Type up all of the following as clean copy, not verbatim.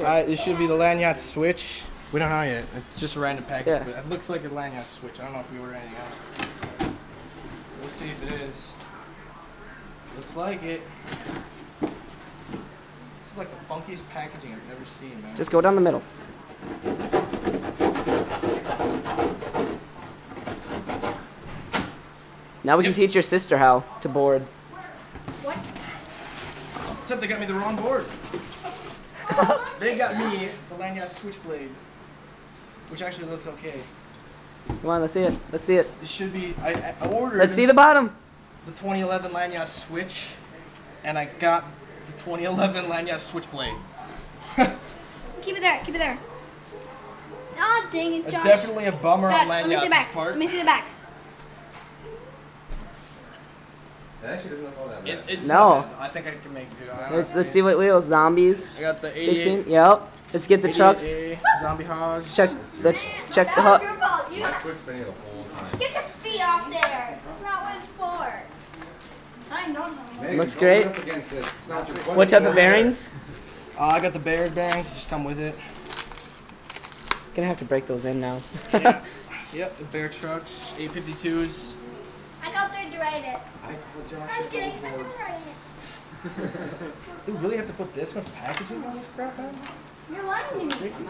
This should be the Landyachtz switch. We don't know yet. It's just a random package, Yeah. but it looks like a Landyachtz switch. I don't know if we ordered anything else. We'll see if it is. Looks like it. This is like the funkiest packaging I've ever seen, man. Just go down the middle. Now we can teach your sister how to board. What? Except they got me the wrong board. They got me the Landyachtz switchblade, which actually looks okay. Come on, let's see it. Let's see it. This should be. I ordered. Let's see the bottom. The 2011 Landyachtz switch, and I got the 2011 Landyachtz switchblade. Keep it there. Keep it there. Ah, dang it, It's Josh. definitely a bummer Josh, on let me see the Landyachtz back. part. Let me see the back. It actually doesn't look all that bad. It's No. not bad. I think I can make two. Let's see what wheels. Zombies. I got the 16. 88. Yep. Let's get the trucks. 88, zombie hawgs. Let's check the That was hut. your fault. You My foot's been here the whole time. get your feet off there. That's not what it's for. I know. Megan, Looks don't great. put up against it. It's not your foot. What type of bearings? I got the Bears bearings. Just come with it. Gonna have to break those in now. Yeah. Yep, the Bear trucks, 852s. I got there to write it. I I was kidding. I didn't write it. Do we really have to put this much packaging on this crap, man? You're lying to me. Ridiculous.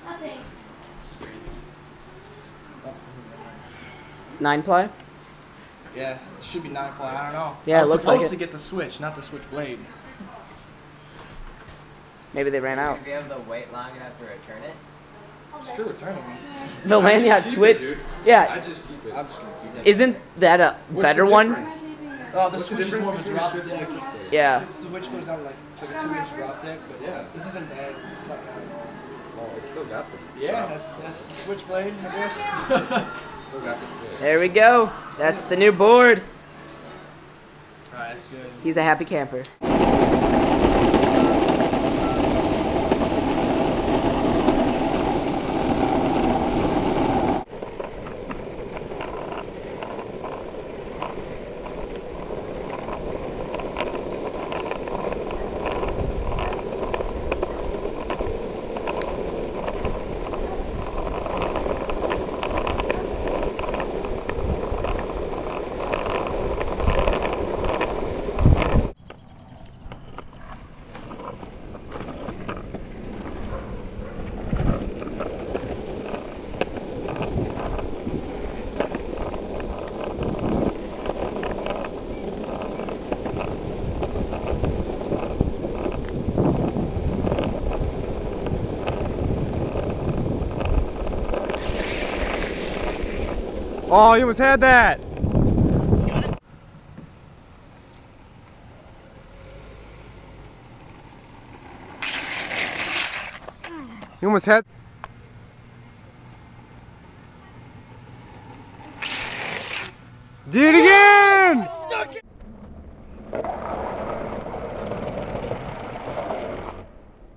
Nothing. 9-ply? Yeah, it should be 9-ply. I don't know. Yeah, I it was looks like supposed to it. get the switch, not the switchblade. Maybe they ran out. If you have the wait long enough to return it, Still returning. The Landyachtz switch? I Yeah. just keep it. I'm just gonna keep it. Isn't that a better one? The What's the switch is difference more of a between drop a switch and a deck. switchblade? Yeah. The switch goes down like it's like a 2-inch drop deck, but Yeah. this isn't bad. It's not bad. Oh, it's still got the. Yeah, that's the switchblade, I guess. Still got the switch. There we go. That's the new board. Alright, that's good. He's a happy camper. Oh, you almost had that. You almost had. Do it again.